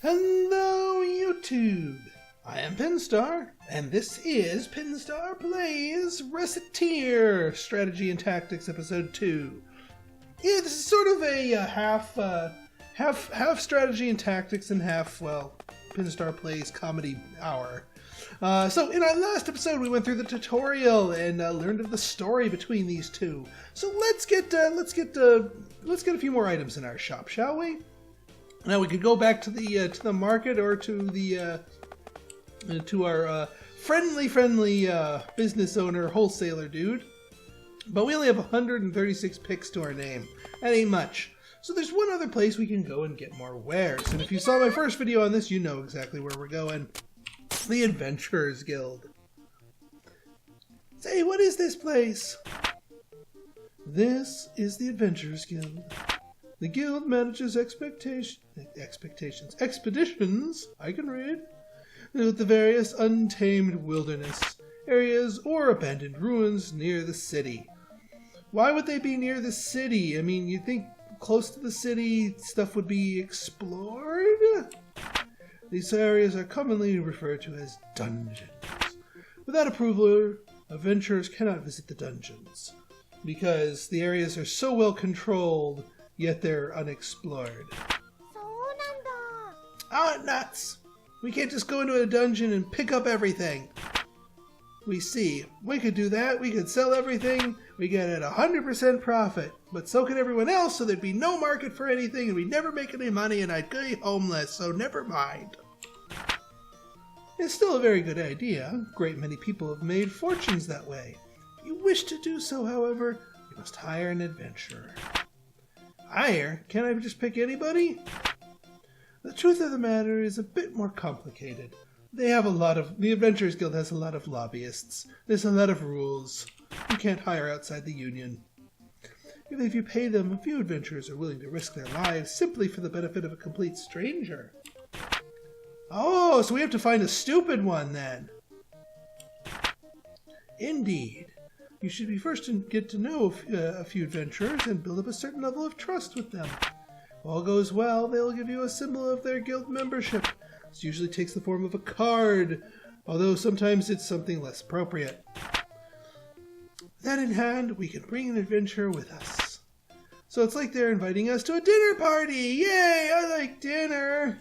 Hello, YouTube! I am Pinstar, and this is Pinstar Plays Recettear Strategy and Tactics Episode 2. Yeah, this is sort of a half strategy and tactics and half, well, Pinstar Plays comedy hour. So in our last episode, we went through the tutorial and learned of the story between these two. So let's get a few more items in our shop, shall we? Now we could go back to the market or to our friendly business owner wholesaler dude, but we only have 136 picks to our name. That ain't much. So there's one other place we can go and get more wares. And if you saw my first video on this, you know exactly where we're going. The Adventurers Guild. Say, what is this place? This is the Adventurers Guild. The guild manages expeditions, I can read, with the various untamed wilderness areas or abandoned ruins near the city. Why would they be near the city? I mean, you'd think close to the city stuff would be explored? These areas are commonly referred to as dungeons. Without approval, adventurers cannot visit the dungeons, because the areas are so well controlled, yet they're unexplored. Ah, nuts! We can't just go into a dungeon and pick up everything. We see, we could do that, we could sell everything, we get at 100% profit, but so could everyone else, so there'd be no market for anything, and we'd never make any money, and I'd be homeless, so never mind. It's still a very good idea. A great many people have made fortunes that way. If you wish to do so, however, you must hire an adventurer. Hire? Can't I just pick anybody? The truth of the matter is a bit more complicated. The Adventurers Guild has a lot of lobbyists. There's a lot of rules. You can't hire outside the union. Even if you pay them, a few adventurers are willing to risk their lives simply for the benefit of a complete stranger. Oh, so we have to find a stupid one then. Indeed. You should be first to get to know a few adventurers and build up a certain level of trust with them. If all goes well, they'll give you a symbol of their guild membership. This usually takes the form of a card, although sometimes it's something less appropriate. With that in hand, we can bring an adventurer with us. So it's like they're inviting us to a dinner party! Yay! I like dinner!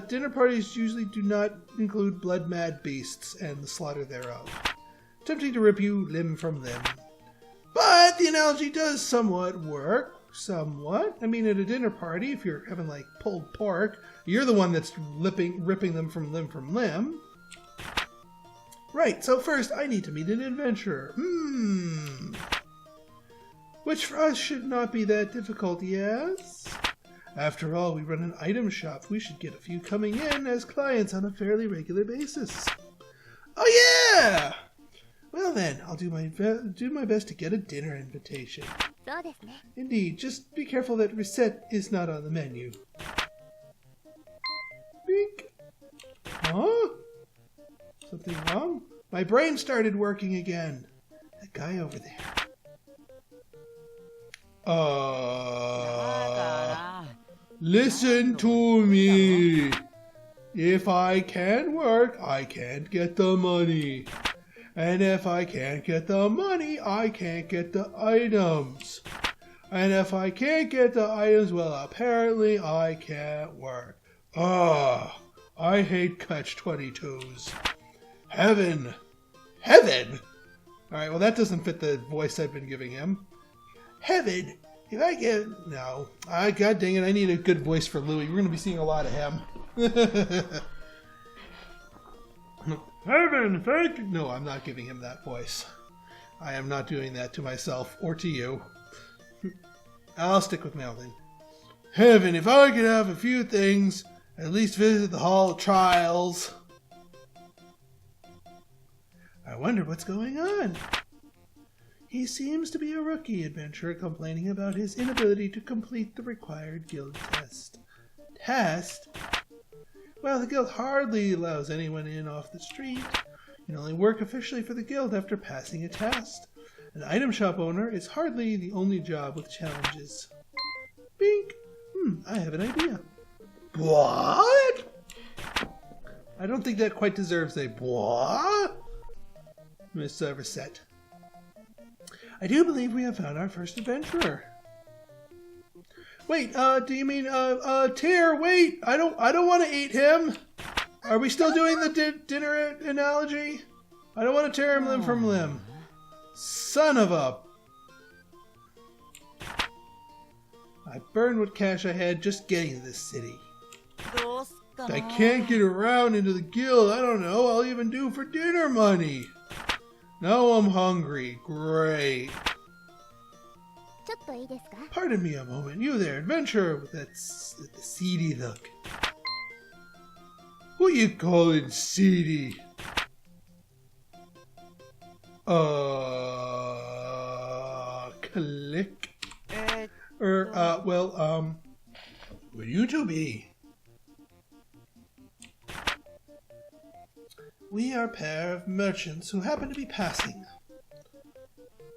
Dinner parties usually do not include blood-mad beasts and the slaughter thereof. Tempting to rip you limb from limb. But the analogy does somewhat work. Somewhat. I mean, at a dinner party, if you're having, like, pulled pork, you're the one that's ripping them from limb. Right, so first I need to meet an adventurer. Which for us should not be that difficult, yes? After all, we run an item shop. We should get a few coming in as clients on a fairly regular basis. Oh yeah! Well then, I'll do my best to get a dinner invitation. Indeed, just be careful that Recette is not on the menu. Beak. Huh? Something wrong? My brain started working again. That guy over there. Listen to me. If I can't work, I can't get the money. And if I can't get the money, I can't get the items. And if I can't get the items, well, apparently I can't work. I hate catch-22s. Heaven. Heaven? Alright, well that doesn't fit the voice I've been giving him. Heaven. If I get... No. God dang it, I need a good voice for Louis. We're going to be seeing a lot of him. Heaven, thank you. No, I'm not giving him that voice. I am not doing that to myself or to you. I'll stick with Melvin. Heaven, if I could have a few things, at least visit the Hall of Trials. I wonder what's going on. He seems to be a rookie adventurer complaining about his inability to complete the required guild test. Test? Well, the guild hardly allows anyone in off the street. You can only work officially for the guild after passing a test. An item shop owner is hardly the only job with challenges. Bink! I have an idea. What? I don't think that quite deserves a what? Miss Recette. I do believe we have found our first adventurer. Wait, do you mean, Tear, wait, I don't want to eat him. Are we still doing the dinner analogy? I don't want to tear him limb from limb. Son of a... I burned what cash I had just getting to this city. I can't get around into the guild. I don't know. I'll even do for dinner money. Now I'm hungry. Great. Pardon me a moment. You there, adventurer with the seedy look. What you calling seedy? Click. Would you two be? We are a pair of merchants who happen to be passing.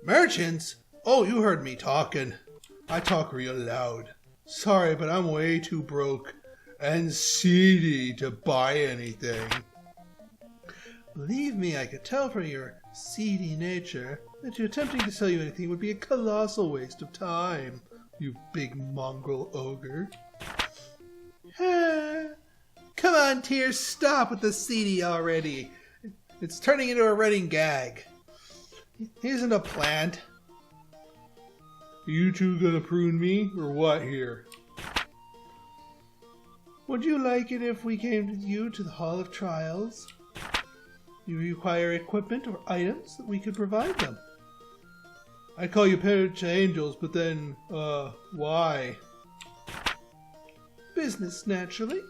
Merchants? Oh, you heard me talking. I talk real loud. Sorry, but I'm way too broke and seedy to buy anything. Believe me, I could tell from your seedy nature that you attempting to sell you anything would be a colossal waste of time, you big mongrel ogre. Come on, Tear, stop with the seedy already. It's turning into a running gag. He isn't a plant. Are you two gonna prune me, or what here? Would you like it if we came with you to the Hall of Trials? You require equipment or items that we could provide them. I call you parents angels, but then, why? Business, naturally.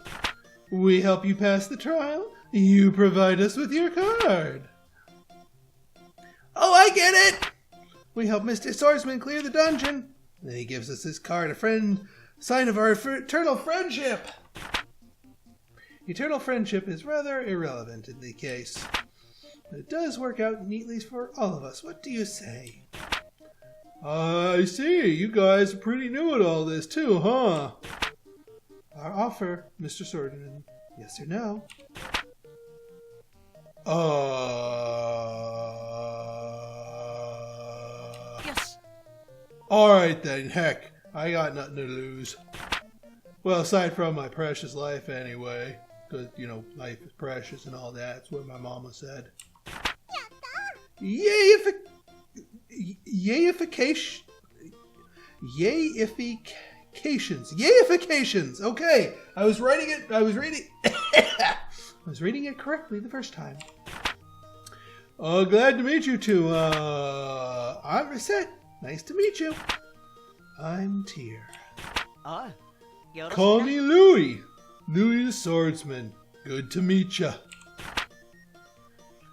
We help you pass the trial. You provide us with your card. Oh, I get it! We help Mr. Swordsman clear the dungeon. Then he gives us his card, a sign of our eternal friendship. Eternal friendship is rather irrelevant in the case. But it does work out neatly for all of us. What do you say? I see. You guys are pretty new at all this too, huh? Our offer, Mr. Swordsman. Yes or no? Yes. Alright then, heck. I got nothing to lose. Well, aside from my precious life anyway. Because, you know, life is precious and all that. That's what my mama said. Yayifications. Okay. I was reading it correctly the first time. Glad to meet you two. I'm Recette. Nice to meet you. I'm Tear. Call me Louie. Louie the Swordsman. Good to meet ya.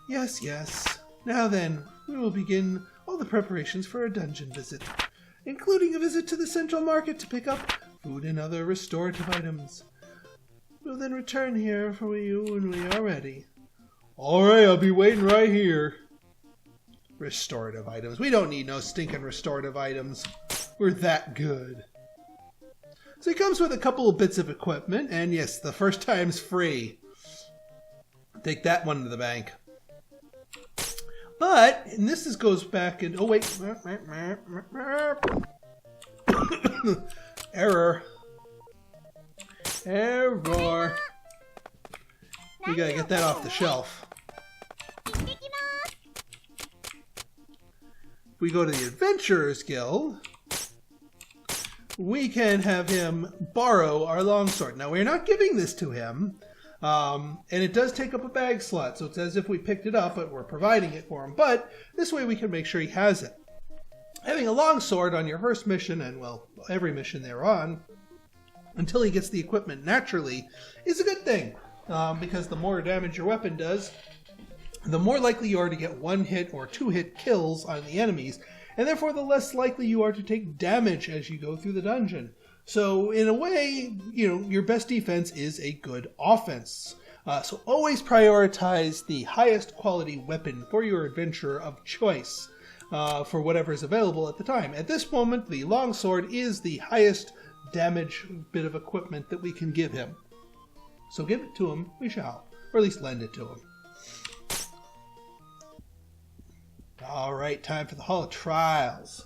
Yes, yes. Now then, we will begin all the preparations for a dungeon visit, including a visit to the central market to pick up food and other restorative items. We'll then return here for you when we are ready. Alright, I'll be waiting right here. Restorative items. We don't need no stinking restorative items. We're that good. So he comes with a couple of bits of equipment, and yes, the first time's free. Take that one to the bank. But, and this goes back in, oh wait. Error. We gotta get that off the shelf. If we go to the Adventurers Guild, we can have him borrow our longsword. Now, we're not giving this to him, and it does take up a bag slot, so it's as if we picked it up, but we're providing it for him. But this way we can make sure he has it. Having a longsword on your first mission, and, well, every mission thereon, until he gets the equipment naturally, is a good thing. Because the more damage your weapon does, the more likely you are to get one-hit or two-hit kills on the enemies, and therefore the less likely you are to take damage as you go through the dungeon. So in a way, you know, your best defense is a good offense. So always prioritize the highest quality weapon for your adventurer of choice for whatever is available at the time. At this moment, the longsword is the highest damage bit of equipment that we can give him. So give it to him, we shall. Or at least lend it to him. Alright, time for the Hall of Trials.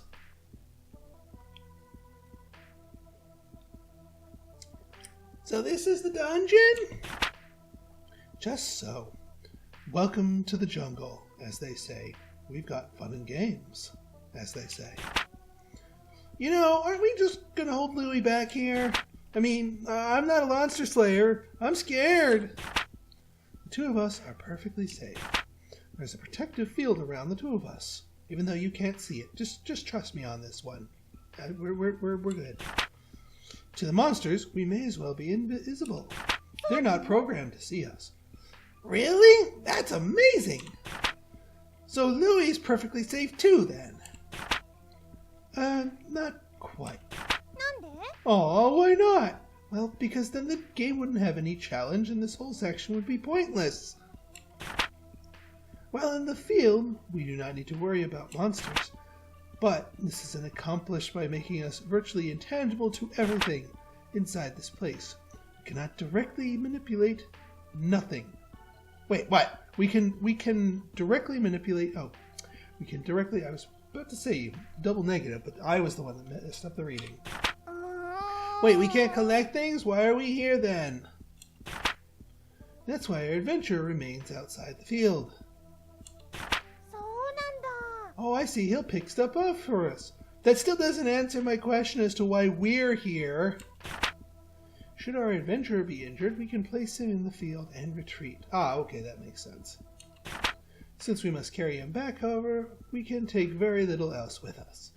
So this is the dungeon? Just so. Welcome to the jungle, as they say. We've got fun and games, as they say. You know, aren't we just gonna hold Louie back here? I mean, I'm not a monster slayer. I'm scared. The two of us are perfectly safe. There's a protective field around the two of us, even though you can't see it. Just trust me on this one. We're good. To the monsters, we may as well be invisible. They're not programmed to see us. Really? That's amazing! So Louie's perfectly safe too, then? Not quite. Aw, why not? Well, because then the game wouldn't have any challenge and this whole section would be pointless. While in the field, we do not need to worry about monsters. But this is accomplished by making us virtually intangible to everything inside this place. We cannot directly manipulate nothing. Wait, what? We can directly manipulate... Oh, we can directly... I was about to say double negative, but I was the one that messed up the reading. Wait, we can't collect things? Why are we here then? That's why our adventurer remains outside the field. Oh, I see. He'll pick stuff up for us. That still doesn't answer my question as to why we're here. Should our adventurer be injured, we can place him in the field and retreat. Ah, okay, that makes sense. Since we must carry him back, however, we can take very little else with us.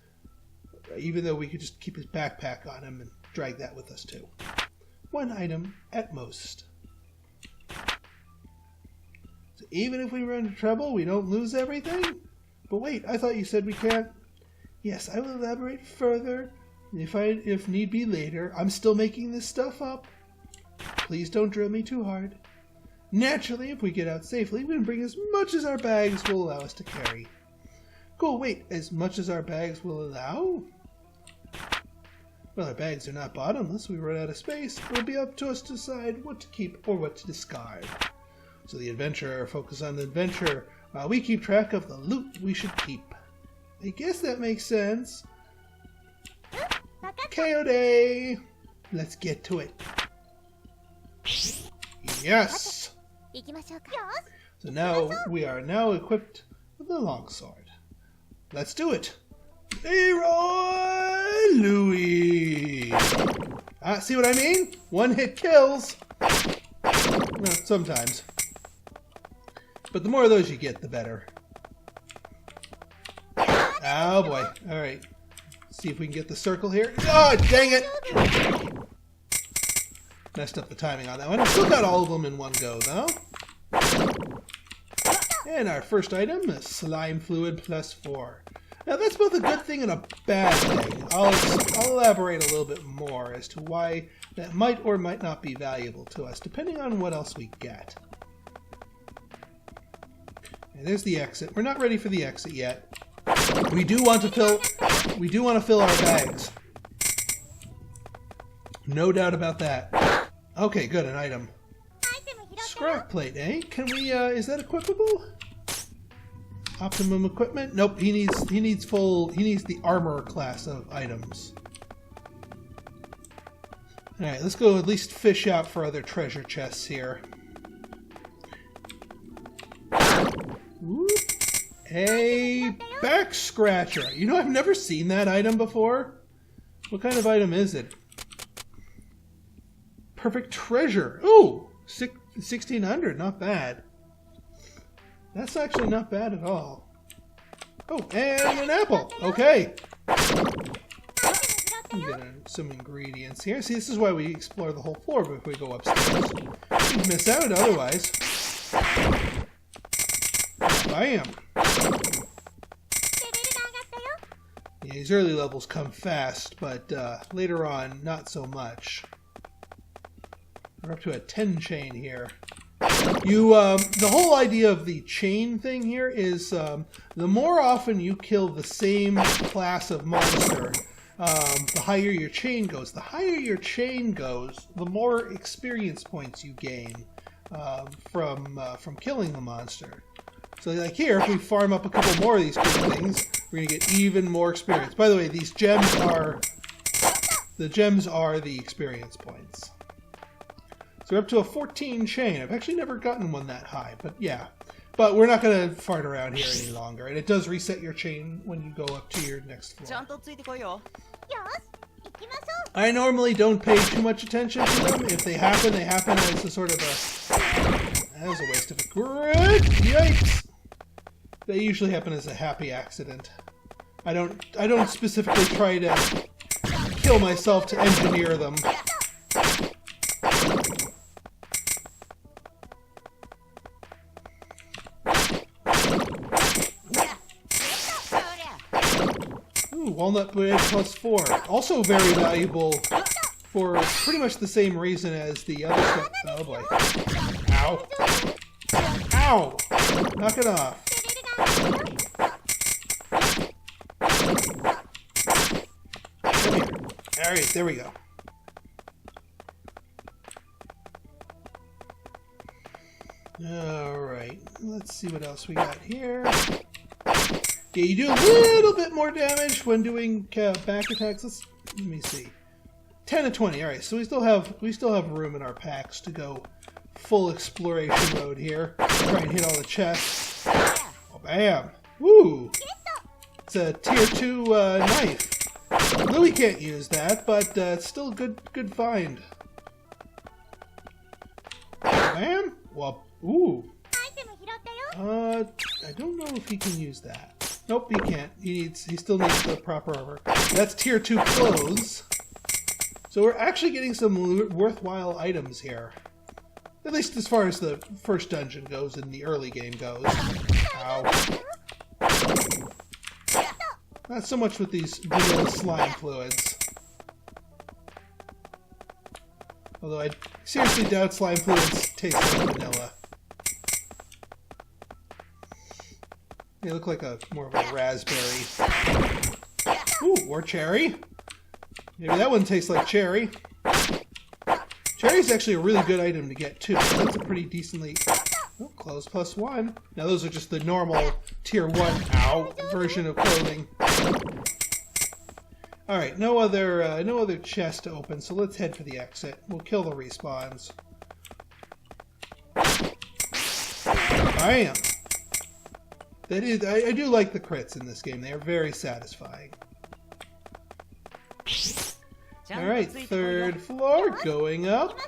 Even though we could just keep his backpack on him and drag that with us too. One item at most. So even if we run into trouble, we don't lose everything? But wait, I thought you said we can't... Yes, I will elaborate further if need be later. I'm still making this stuff up. Please don't drill me too hard. Naturally, if we get out safely, we can bring as much as our bags will allow us to carry. Cool, wait, as much as our bags will allow? Well, our bags are not bottomless. We run out of space. It will be up to us to decide what to keep or what to discard. So the adventurer focus on the adventure, while we keep track of the loot we should keep. I guess that makes sense. KO. Let's get to it. Yes! So now we are now equipped with the longsword. Let's do it. Leroy Louie! Ah, see what I mean? One hit kills. Well, sometimes. But the more of those you get, the better. Oh boy. Alright. See if we can get the circle here. Oh, dang it! Messed up the timing on that one. I still got all of them in one go, though. And our first item is slime fluid +4. Now that's both a good thing and a bad thing. I'll elaborate a little bit more as to why that might or might not be valuable to us, depending on what else we get. And there's the exit. We're not ready for the exit yet. We do want to fill our bags. No doubt about that. Okay, good, an item. Scrap plate, eh? Can we is that equipable? Optimum equipment? Nope, he needs the armor class of items. Alright, let's go at least fish out for other treasure chests here. Whoop. A back scratcher. You know, I've never seen that item before. What kind of item is it? Perfect treasure. Ooh, 1600, not bad. That's actually not bad at all. Oh, and an apple. Okay. Get some ingredients here. See, this is why we explore the whole floor before we go upstairs. You'd miss out otherwise. Bam. Yeah, these early levels come fast, but later on, not so much. We're up to a 10 chain here. The whole idea of the chain thing here is the more often you kill the same class of monster, the higher your chain goes. The higher your chain goes, the more experience points you gain from killing the monster. So like here, if we farm up a couple more of these good things, we're going to get even more experience. By the way, these gems are the experience points. So we're up to a 14 chain. I've actually never gotten one that high, but yeah. But we're not going to fart around here any longer. And it does reset your chain when you go up to your next floor. I normally don't pay too much attention to them. If they happen, they happen as a sort of a... That was a waste of a grid! Yikes! They usually happen as a happy accident. I don't specifically try to kill myself to engineer them. Ooh, walnut bread +4. Also very valuable for pretty much the same reason as the other stuff. Oh boy. Ow. Ow! Knock it off. Come here. Alright, there we go. Alright, let's see what else we got here. Yeah, you do a little bit more damage when doing back attacks. Let me see. 10 to 20. Alright, so we still have room in our packs to go full exploration mode here. Try and hit all the chests. Oh, bam! Woo! It's a tier 2 knife. Louie can't use that, but it's still a good find. Bam! Well, ooh. I don't know if he can use that. Nope, he can't. He still needs the proper armor. That's tier 2 clothes. So we're actually getting some worthwhile items here. At least as far as the first dungeon goes and the early game goes. Ow. Not so much with these vanilla slime fluids. Although I seriously doubt slime fluids taste like vanilla. They look like more of a raspberry. Ooh, or cherry. Maybe that one tastes like cherry. Cherry's actually a really good item to get too. That's a pretty decently... Oh, clothes +1. Now those are just the normal tier 1 version of clothing. Alright, no other chest to open, so let's head for the exit. We'll kill the respawns. Bam! I do like the crits in this game. They are very satisfying. Alright, third floor, going up.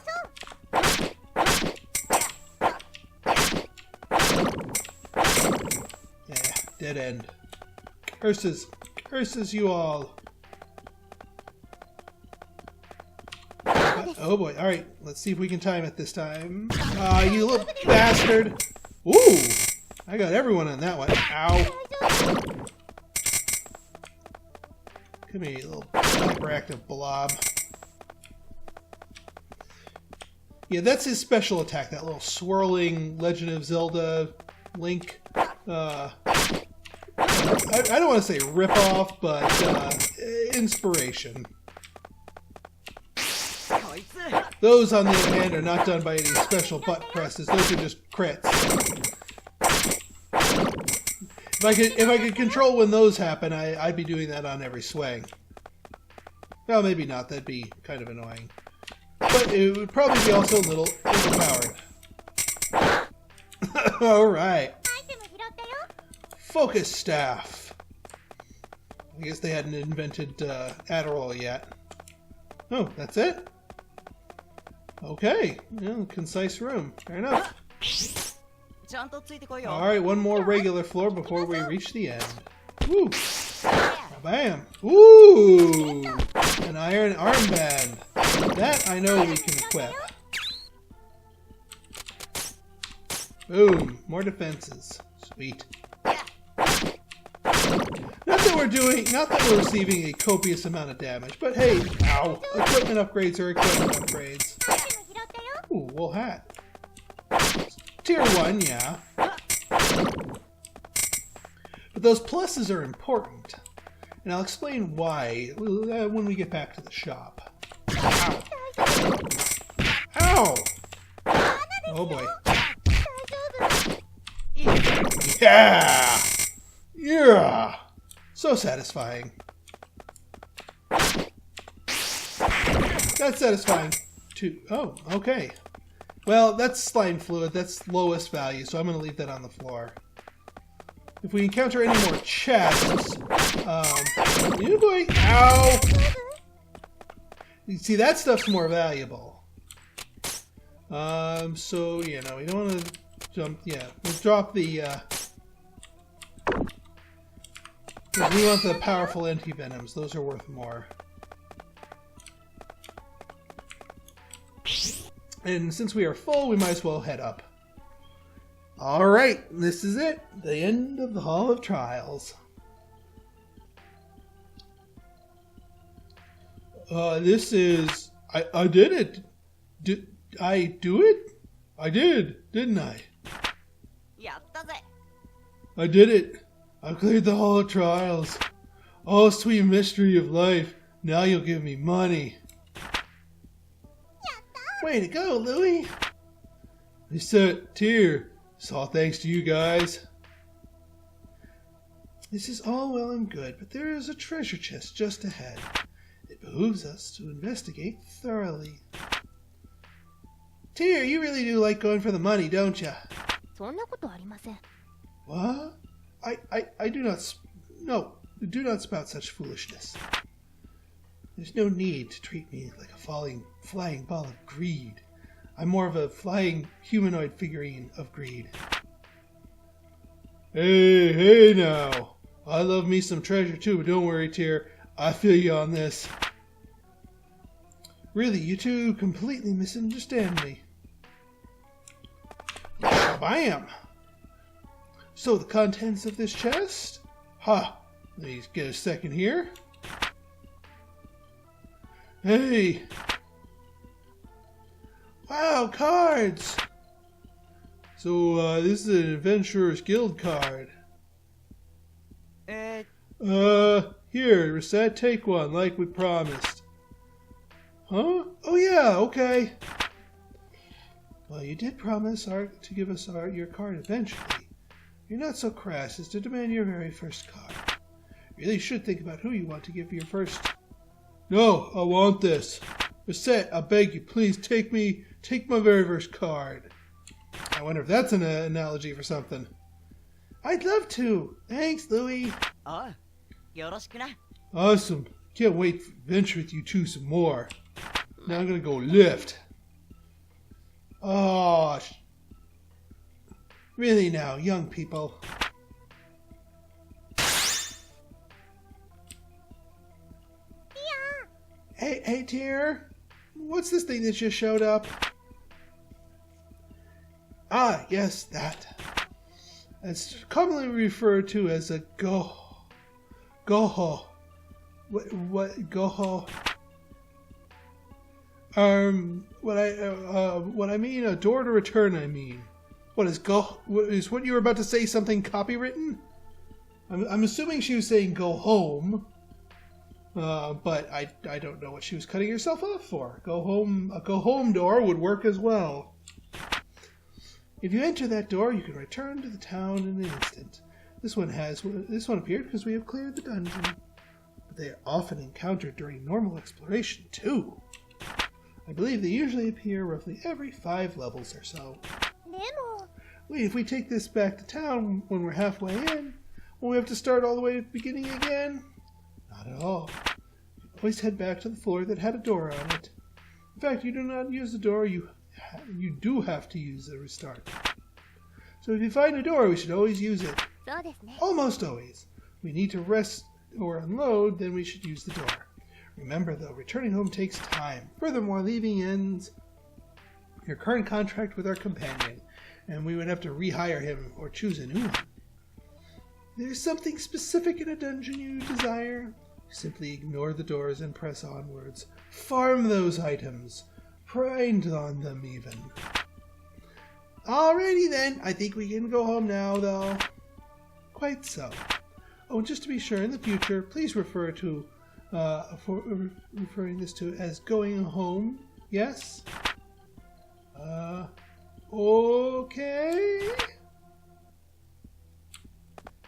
Yeah, dead end. Curses. Curses you all. Oh boy, alright, let's see if we can time it this time. Ah, you little bastard! Ooh! I got everyone on that one. Ow! Come here, you little hyperactive blob. Yeah, that's his special attack, that little swirling Legend of Zelda Link. I don't want to say rip-off, but inspiration. Those, on the other hand, are not done by any special butt presses. Those are just crits. If I could control when those happen, I'd be doing that on every swing. Well, maybe not. That'd be kind of annoying. But it would probably be also a little overpowered. Alright. Focus staff. I guess they hadn't invented Adderall yet. Oh, that's it? Okay. Yeah, concise room. Fair enough. Alright, one more regular floor before we reach the end. Woo! Bam! Ooh! An iron armband. That I know we can equip. Boom! More defenses. Sweet. Not that we're receiving a copious amount of damage, but hey, ow! Equipment upgrades are equipment upgrades. Ooh, wool hat. Tier 1, yeah. But those pluses are important. And I'll explain why when we get back to the shop. Ow! Ow! Oh boy. Yeah! Yeah! So satisfying. That's satisfying too. Oh, okay. Well, that's slime fluid. That's lowest value, so I'm going to leave that on the floor. If we encounter any more chests, you boy, ow! You see, that stuff's more valuable. So you know, we don't want to jump. Yeah, we'll drop the. We want the powerful anti-venoms. Those are worth more. And since we are full, we might as well head up. Alright, this is it. The end of the Hall of Trials. This is... I did it. Did I do it? I did, didn't I? I did it. I cleared the Hall of Trials. Oh, sweet mystery of life. Now you'll give me money. Way to go, Louie. Recettear. It's all thanks to you guys. This is all well and good, but there is a treasure chest just ahead. It behooves us to investigate thoroughly. Tear, you really do like going for the money, don't ya? What? I do not... No, do not spout such foolishness. There's no need to treat me like a flying ball of greed. I'm more of a flying humanoid figurine of greed. Hey now. I love me some treasure too, but don't worry, Tear. I feel you on this. Really, you two completely misunderstand me. Bam! So, the contents of this chest? Ha! Let me get a second here. Hey! Wow, cards! So, this is an Adventurer's Guild card. Here, Recette, take one, like we promised. Huh? Oh yeah, okay. Well, you did promise to give us your card eventually. You're not so crass as to demand your very first card. You really should think about who you want to give your first... No, I want this. Recette, I beg you, please take my very first card. I wonder if that's an analogy for something. I'd love to. Thanks, Louie. Awesome. Can't wait to venture with you two some more. Now I'm gonna go lift. Oh, really now, young people. Hey, Tear. What's this thing that just showed up? Ah, yes, that. It's commonly referred to as a goho. What goho? What I mean, a door to return. I mean, is what you were about to say something copywritten? I'm assuming she was saying go home. But I don't know what she was cutting herself off for. A go home door would work as well. If you enter that door, you can return to the town in an instant. This one appeared because we have cleared the dungeon. But they are often encountered during normal exploration too. I believe they usually appear roughly every 5 levels or so. Wait, if we take this back to town when we're halfway in, will we have to start all the way at the beginning again? Not at all. You always head back to the floor that had a door on it. In fact, you do not use the door, you do have to use the restart. So if you find a door, we should always use it. Almost always. We need to rest or unload, then we should use the door. Remember though, returning home takes time. Furthermore, leaving ends your current contract with our companion, and we would have to rehire him or choose a new one. There's something specific in a dungeon you desire? Simply ignore the doors and press onwards. Farm those items. Grind on them even. Alrighty then, I think we can go home now though. Quite so. Oh, just to be sure, in the future, please refer to referring this to as going home. Yes. Okay.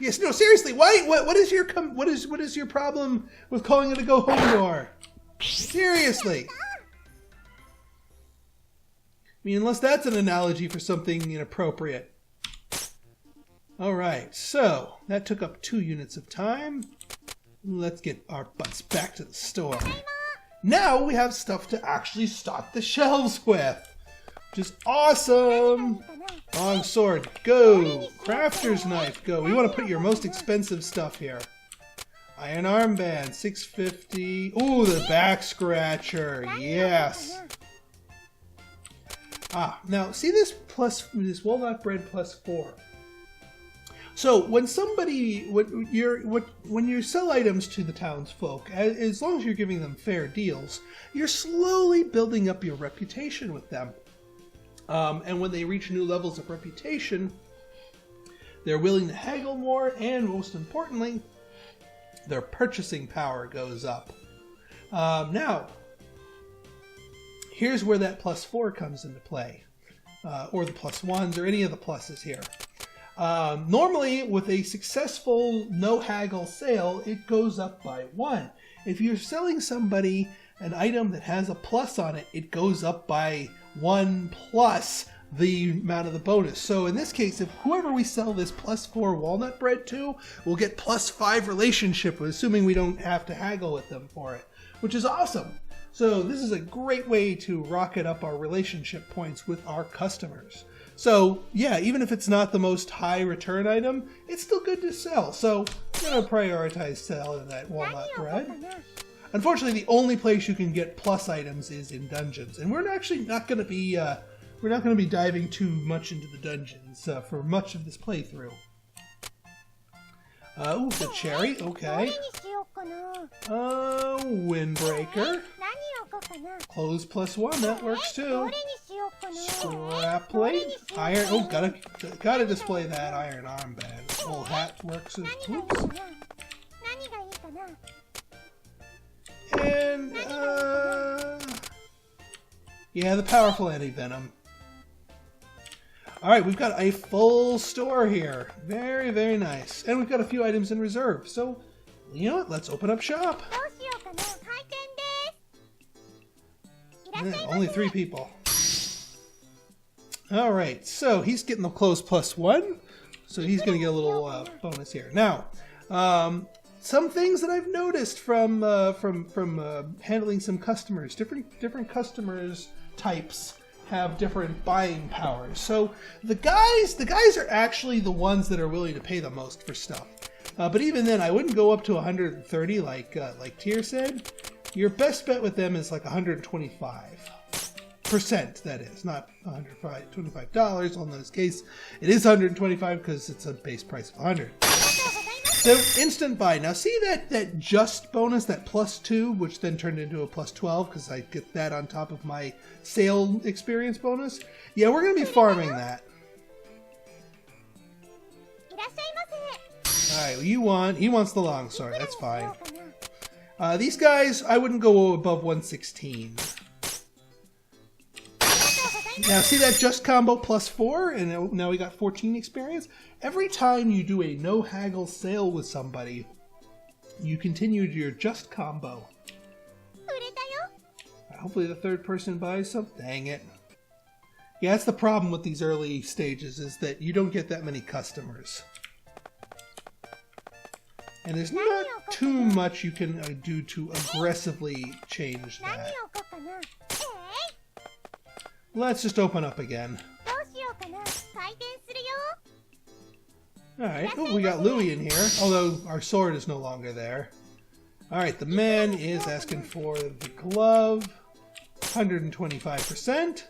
Yes. No. Seriously. Why? What is your what is your problem with calling it a go home door? Seriously. I mean, unless that's an analogy for something inappropriate. Alright, so that took up 2 units of time. Let's get our butts back to the store. Now we have stuff to actually stock the shelves with, which is awesome! Long sword, go! Crafter's knife, go! We want to put your most expensive stuff here. Iron armband, $6.50. Ooh, the back scratcher, yes! Ah, now see this walnut bread +4. So when you sell items to the townsfolk, as long as you're giving them fair deals, you're slowly building up your reputation with them. And when they reach new levels of reputation, they're willing to haggle more, and most importantly, their purchasing power goes up. Now, here's where that +4 comes into play, or the +1s, or any of the pluses here. Normally, with a successful no-haggle sale, it goes up by 1. If you're selling somebody an item that has a plus on it, it goes up by 1 plus the amount of the bonus. So in this case, if whoever we sell this +4 walnut bread to will get +5 relationship, assuming we don't have to haggle with them for it, which is awesome. So this is a great way to rocket up our relationship points with our customers. So yeah, even if it's not the most high return item, it's still good to sell. So I'm going to prioritize selling that walnut bread. Unfortunately, the only place you can get plus items is in dungeons, and we're actually not going to be diving too much into the dungeons for much of this playthrough. Ooh, the cherry, okay. Windbreaker. Clothes +1, that works too. Scrap plate. Iron, oh, gotta display that iron armband. Old hat works as, oops. And, yeah, the powerful anti-venom. Alright, we've got a full store here. Very, very nice. And we've got a few items in reserve. So, you know what? Let's open up shop. Yeah, only 3 people. Alright, so he's getting the clothes +1. So he's going to get a little bonus here. Now, some things that I've noticed from handling some customers. Different customers types have different buying powers. So the guys are actually the ones that are willing to pay the most for stuff. But even then, I wouldn't go up to 130 like Tier said. Your best bet with them is like 125%. That is not $125. On this case, it is 125 because it's a base price of 100. So instant buy. Now see that just bonus, that +2, which then turned into a +12 because I get that on top of my sale experience bonus. Yeah, we're gonna be farming that. Alright, he wants the longsword, that's fine. These guys, I wouldn't go above 116. Now see that just combo +4, and now we got 14 experience? Every time you do a no haggle sale with somebody, you continue your just combo. Hopefully the third person buys some. Dang it. Yeah, that's the problem with these early stages, is that you don't get that many customers. And there's not too much you can do to aggressively change that. Let's just open up again. Alright, oh, we got Louie in here, although our sword is no longer there. Alright, the man is asking for the glove. 125%.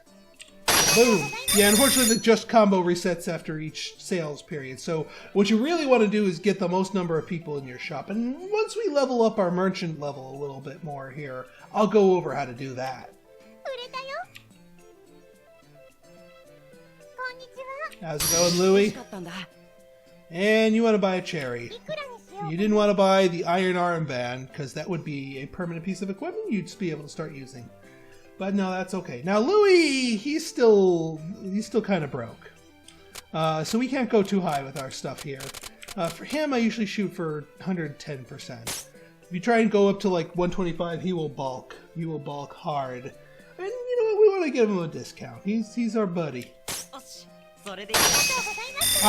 Boom. Yeah, unfortunately the just combo resets after each sales period. So what you really want to do is get the most number of people in your shop. And once we level up our merchant level a little bit more here, I'll go over how to do that. How's it going, Louie? And you want to buy a cherry. You didn't want to buy the iron armband because that would be a permanent piece of equipment you'd just be able to start using. But no, that's okay. Now Louis, he's still kind of broke. So we can't go too high with our stuff here. For him, I usually shoot for 110%. If you try and go up to like 125, he will balk. He will balk hard. And you know what? We want to give him a discount. He's our buddy.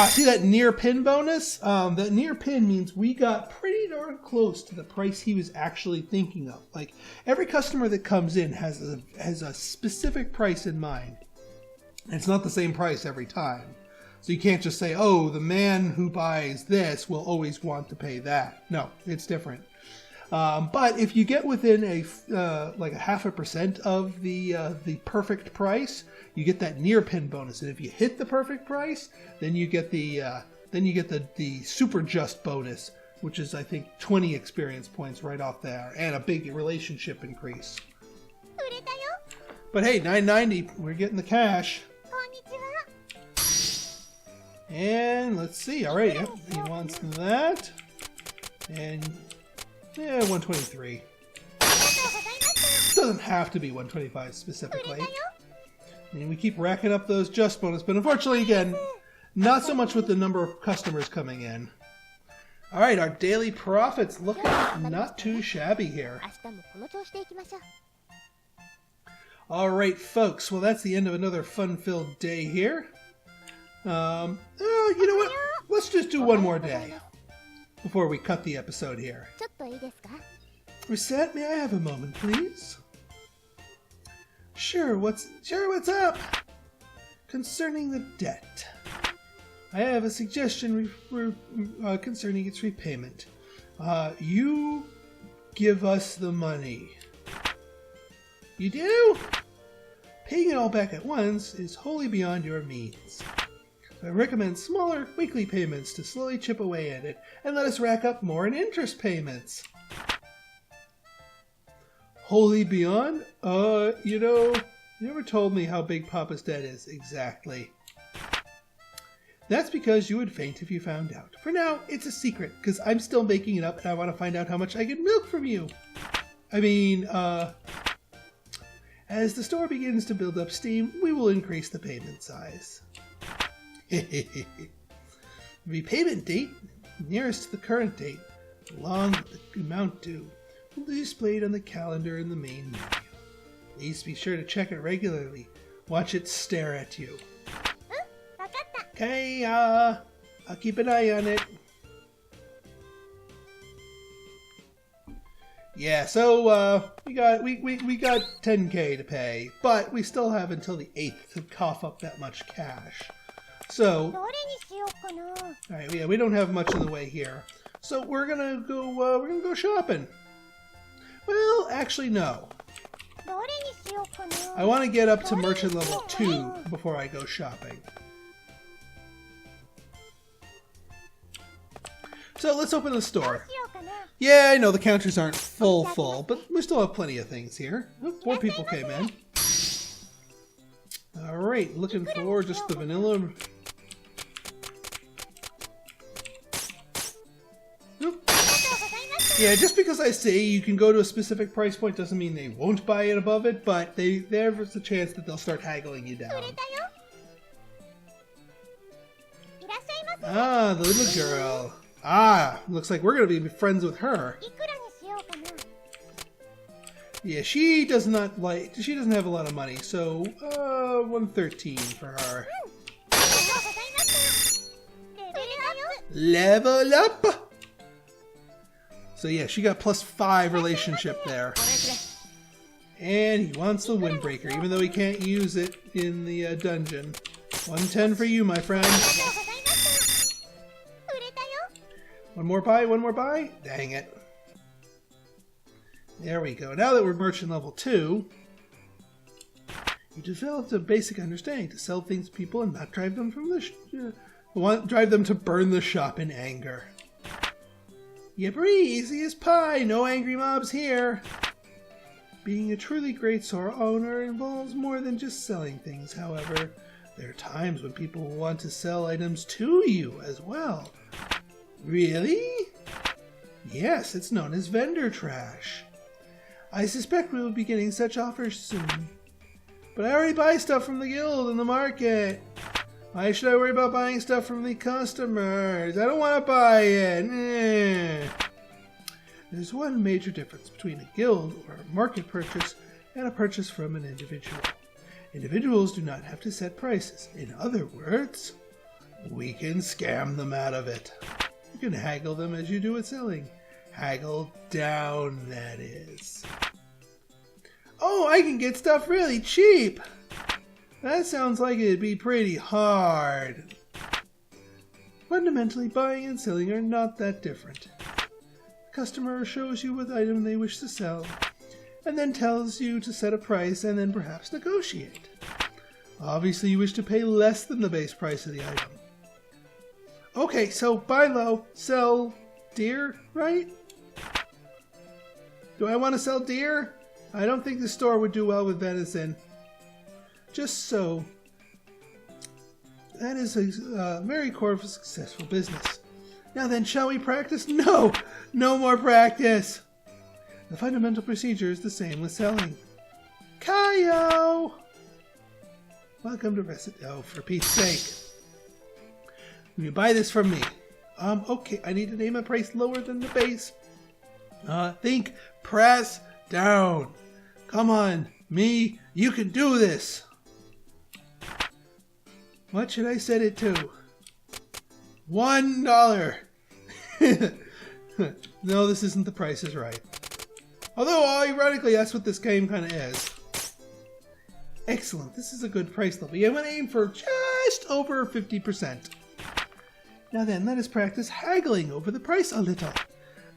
See that near pin bonus? That near pin means we got pretty darn close to the price he was actually thinking of. Like, every customer that comes in has a specific price in mind. And it's not the same price every time. So you can't just say, oh, the man who buys this will always want to pay that. No, it's different. But if you get within like a 0.5% of the perfect price, you get that near pin bonus. And if you hit the perfect price, then you get the super just bonus, which is I think 20 experience points right off there, and a big relationship increase. But hey, $9.90, we're getting the cash. And let's see. All right, yep, he wants that, and yeah, 123. Doesn't have to be 125 specifically. I mean, we keep racking up those just bonus, but unfortunately, again, not so much with the number of customers coming in. All right, our daily profits looking not too shabby here. All right, folks. Well, that's the end of another fun-filled day here. You know what? Let's just do one more day before we cut the episode here. Recette, may I have a moment, please? Sure, what's up? Concerning the debt, I have a suggestion concerning its repayment. You give us the money. You do? Paying it all back at once is wholly beyond your means. So I recommend smaller weekly payments to slowly chip away at it and let us rack up more in interest payments. Wholly beyond? You know, you never told me how big Papa's debt is exactly. That's because you would faint if you found out. For now, it's a secret, because I'm still making it up and I want to find out how much I can milk from you. I mean, as the store begins to build up steam, we will increase the payment size. Repayment date, nearest to the current date, along with the amount due, will be displayed on the calendar in the main menu. Please be sure to check it regularly. Watch it stare at you. Okay, I'll keep an eye on it. Yeah, so we got 10K to pay, but we still have until the 8th to cough up that much cash. So, alright, yeah, we don't have much in the way here. So we're gonna go shopping. Well, actually no. I want to get up to merchant level 2 before I go shopping. So let's open the store. Yeah, I know the counters aren't full, but we still have plenty of things here. Oh, 4 people came in. Alright, looking for just the vanilla. Nope. Yeah, just because I say you can go to a specific price point doesn't mean they won't buy it above it, but there's a chance that they'll start haggling you down. Ah, the little girl. Ah, looks like we're going to be friends with her. Yeah, she doesn't have a lot of money, so 113 for her. Level up! So yeah, she got +5 relationship there. And he wants the windbreaker, even though he can't use it in the dungeon. 110 for you, my friend. One more buy? Dang it. There we go. Now that we're merchant level 2, you developed a basic understanding to sell things to people and not drive them from drive them to burn the shop in anger. Yipper, easy as pie. No angry mobs here. Being a truly great store owner involves more than just selling things, however. There are times when people want to sell items to you as well. Really? Yes, it's known as vendor trash. I suspect we will be getting such offers soon. But I already buy stuff from the guild and the market. Why should I worry about buying stuff from the customers? I don't want to buy it. There's one major difference between a guild or a market purchase and a purchase from an individual. Individuals do not have to set prices. In other words, we can scam them out of it. You can haggle them as you do with selling. Haggle down, that is. Oh, I can get stuff really cheap. That sounds like it'd be pretty hard. Fundamentally, buying and selling are not that different. The customer shows you what item they wish to sell, and then tells you to set a price and then perhaps negotiate. Obviously, you wish to pay less than the base price of the item. Okay, so buy low, sell deer, right? Do I want to sell deer? I don't think the store would do well with venison. Just so. That is a very core of a successful business. Now then, shall we practice? No! No more practice! The fundamental procedure is the same with selling. Kaio! Welcome to Recettear. Oh, for Pete's sake. You buy this from me. Okay, I need to name a price lower than the base. Think press down. Come on, me, you can do this. What should I set it to? $1. No, this isn't The Price is Right. Although, ironically, that's what this game kind of is. Excellent, this is a good price level. I'm going to aim for just over 50%. Now then, let us practice haggling over the price a little.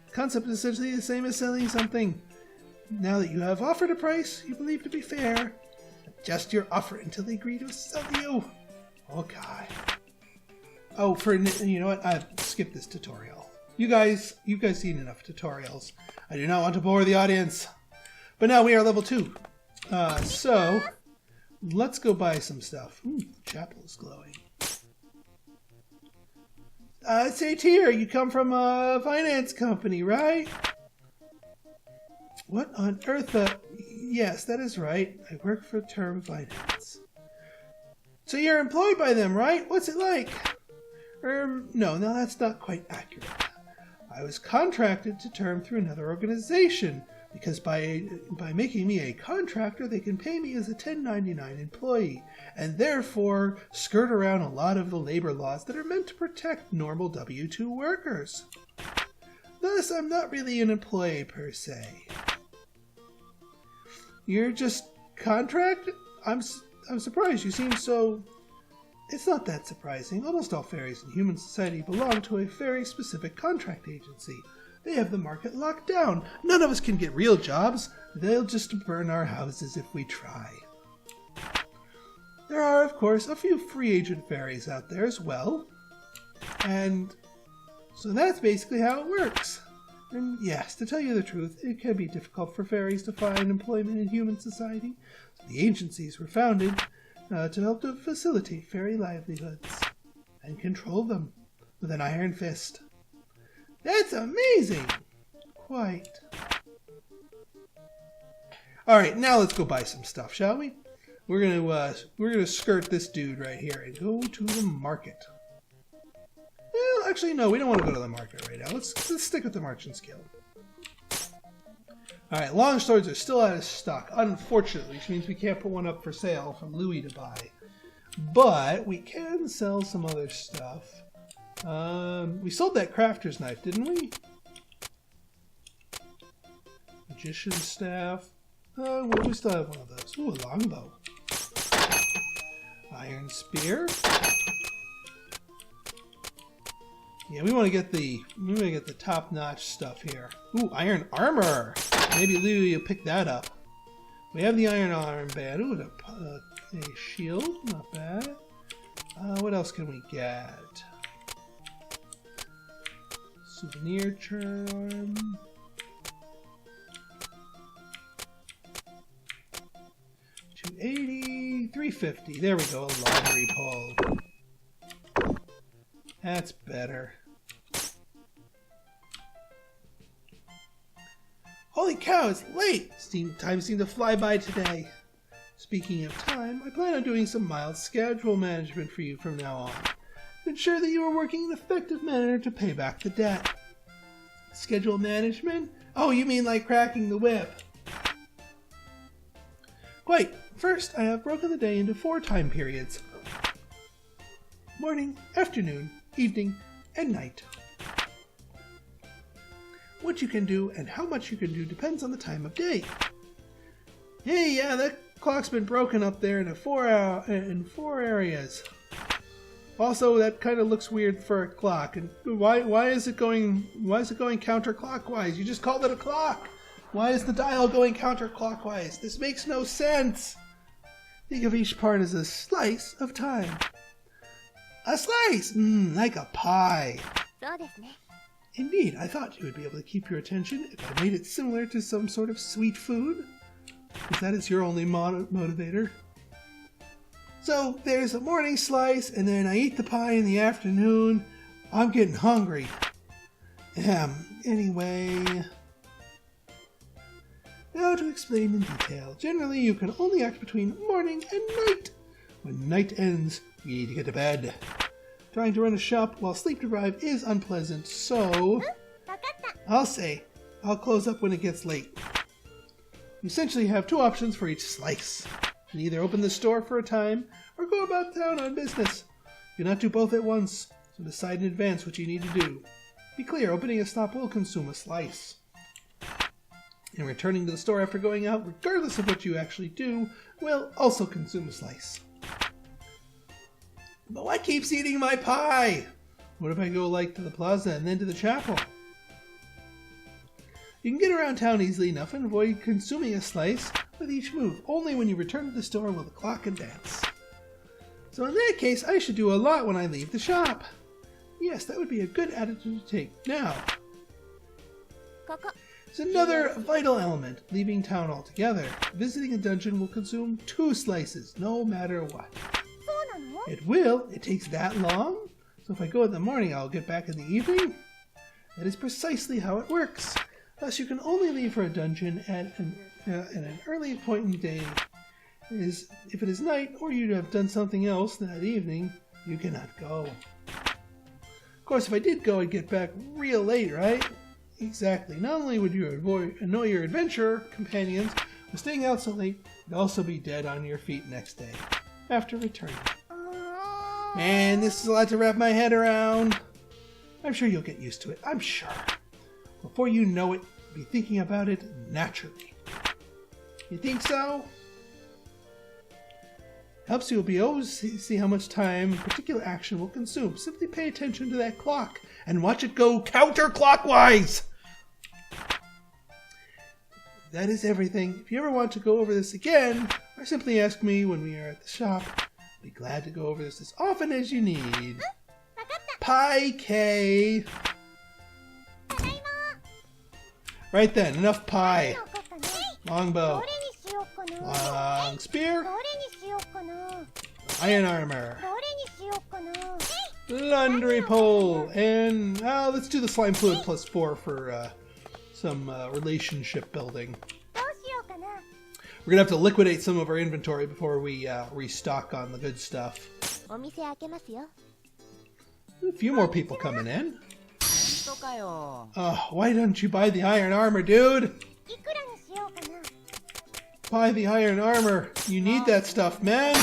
The concept is essentially the same as selling something. Now that you have offered a price you believe to be fair, adjust your offer until they agree to sell you. Okay. Oh, you know what? I've skipped this tutorial. You guys seen enough tutorials. I do not want to bore the audience. But now we are level 2. So, let's go buy some stuff. Ooh, the chapel is glowing. Recettear, you come from a finance company, right? What on earth? Yes, that is right. I work for Term Finance. So you're employed by them, right? What's it like? No, that's not quite accurate. I was contracted to Term through another organization, because by making me a contractor, they can pay me as a 1099 employee, and therefore skirt around a lot of the labor laws that are meant to protect normal W-2 workers. Thus, I'm not really an employee per se. You're just contracted? I'm surprised. You seem so... It's not that surprising. Almost all fairies in human society belong to a very specific contract agency. They have the market locked down. None of us can get real jobs. They'll just burn our houses if we try. There are, of course, a few free agent fairies out there as well. And so that's basically how it works. And yes, to tell you the truth, it can be difficult for fairies to find employment in human society. So the agencies were founded to help to facilitate fairy livelihoods and control them with an iron fist. That's amazing! Quite. Alright, now let's go buy some stuff, shall we? We're gonna skirt this dude right here and go to the market. Well, actually, no, we don't want to go to the market right now. Let's stick with the Merchant's Guild. Alright, long swords are still out of stock, unfortunately, which means we can't put one up for sale from Louis to buy. But we can sell some other stuff. We sold that crafter's knife, didn't we? Magician's staff. We still have one of those. Ooh, a longbow. Iron spear. Yeah, we want to get the top-notch stuff here. Ooh, iron armor. Maybe Louis will pick that up. We have the iron armband. Ooh, a shield. Not bad. What else can we get? Souvenir charm. 280, 350. There we go. A laundry pole. That's better. cow, it's late! Time seemed to fly by today. Speaking of time, I plan on doing some mild schedule management for you from now on. To ensure that you are working in an effective manner to pay back the debt. Schedule management? Oh, you mean like cracking the whip? Quite. First, I have broken the day into 4 time periods. Morning, afternoon, evening, and night. What you can do and how much you can do depends on the time of day. Hey, yeah, that clock's been broken up there into 4 areas. Also, that kind of looks weird for a clock. And why is it going counterclockwise? You just called it a clock. Why is the dial going counterclockwise? This makes no sense. Think of each part as a slice of time. A slice! Like a pie. Indeed, I thought you would be able to keep your attention if I made it similar to some sort of sweet food. Because that is your only motivator. So, there's a morning slice, and then I eat the pie in the afternoon. I'm getting hungry. Anyway... Now to explain in detail. Generally, you can only act between morning and night. When night ends, you need to get to bed. Trying to run a shop while sleep deprived is unpleasant, so... I'll close up when it gets late. You essentially have 2 options for each slice. You can either open the store for a time, or go about town on business. You cannot do both at once, so decide in advance what you need to do. Be clear, opening a stop will consume a slice. And returning to the store after going out, regardless of what you actually do, will also consume a slice. But what keeps eating my pie? What if I go to the plaza and then to the chapel? You can get around town easily enough and avoid consuming a slice with each move. Only when you return to the store will the clock advance. So in that case, I should do a lot when I leave the shop. Yes, that would be a good attitude to take. Now, there's another vital element, leaving town altogether. Visiting a dungeon will consume 2 slices, no matter what. It takes that long? So if I go in the morning, I'll get back in the evening? That is precisely how it works. Thus, you can only leave for a dungeon at an early point in the day. If it is night, or you have done something else that evening, you cannot go. Of course, if I did go, I'd get back real late, right? Exactly. Not only would you annoy your adventurer companions with staying out so late, you'd also be dead on your feet next day, after returning. Man, this is a lot to wrap my head around. I'm sure you'll get used to it, I'm sure. Before you know it, you'll be thinking about it naturally. You think so? Helps you be able to see how much time a particular action will consume. Simply pay attention to that clock and watch it go counterclockwise. That is everything. If you ever want to go over this again, or simply ask me when we are at the shop, I'll be glad to go over this as often as you need. Pie K. Right then, enough pie. Longbow. Long spear. Iron armor. Laundry pole. And let's do the slime fluid +4 for some relationship building. We're gonna have to liquidate some of our inventory before we restock on the good stuff. A few more people coming in. Why don't you buy the iron armor, dude? Buy the iron armor. You need that stuff, man.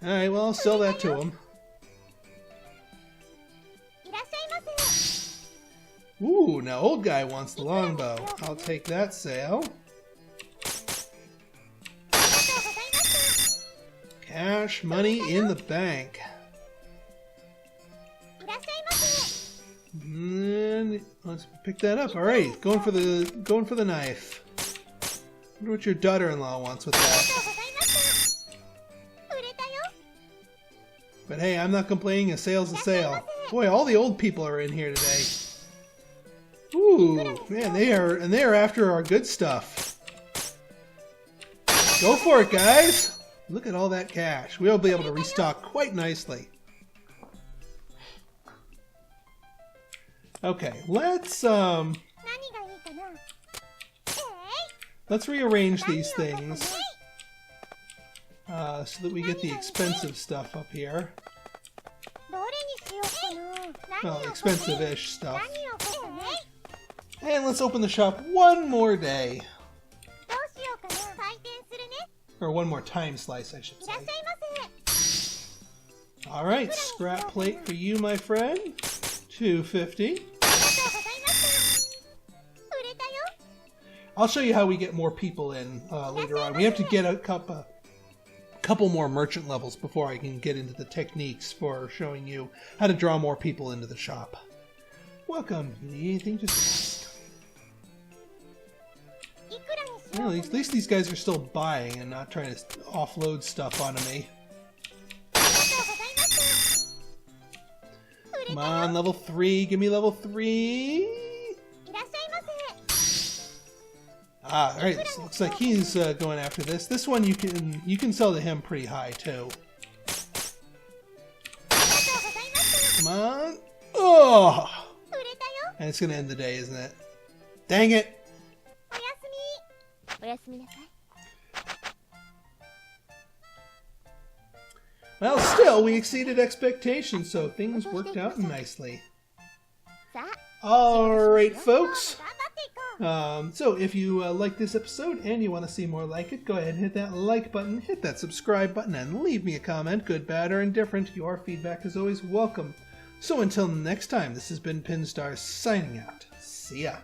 Alright, well, I'll sell that to him. Ooh, now old guy wants the longbow. I'll take that sale. Cash money in the bank. And let's pick that up. All right, going for the knife. Wonder what your daughter-in-law wants with that. But hey, I'm not complaining. A sale's a sale. Boy, all the old people are in here today. Ooh, man, they are after our good stuff. Go for it, guys! Look at all that cash. We'll be able to restock quite nicely. Okay, let's Let's rearrange these things so that we get the expensive stuff up here. Well, expensive-ish stuff. And let's open the shop one more day. Or one more time slice, I should say. Alright, scrap plate for you, my friend. $2.50. I'll show you how we get more people in later on. We have to get a couple more merchant levels before I can get into the techniques for showing you how to draw more people into the shop. Welcome. You need anything to say? Well, at least these guys are still buying and not trying to offload stuff onto me. Come on, level 3. Give me level 3. Ah, alright. Looks like he's going after this. This one you can sell to him pretty high too. Come on. Oh! And it's gonna end the day, isn't it? Dang it! Well, still, we exceeded expectations, so things worked out nicely. Alright, folks. So if you like this episode and you want to see more like it, go ahead and hit that like button, hit that subscribe button, and leave me a comment, good, bad, or indifferent. Your feedback is always welcome. So until next time, this has been Pinstar signing out. See ya.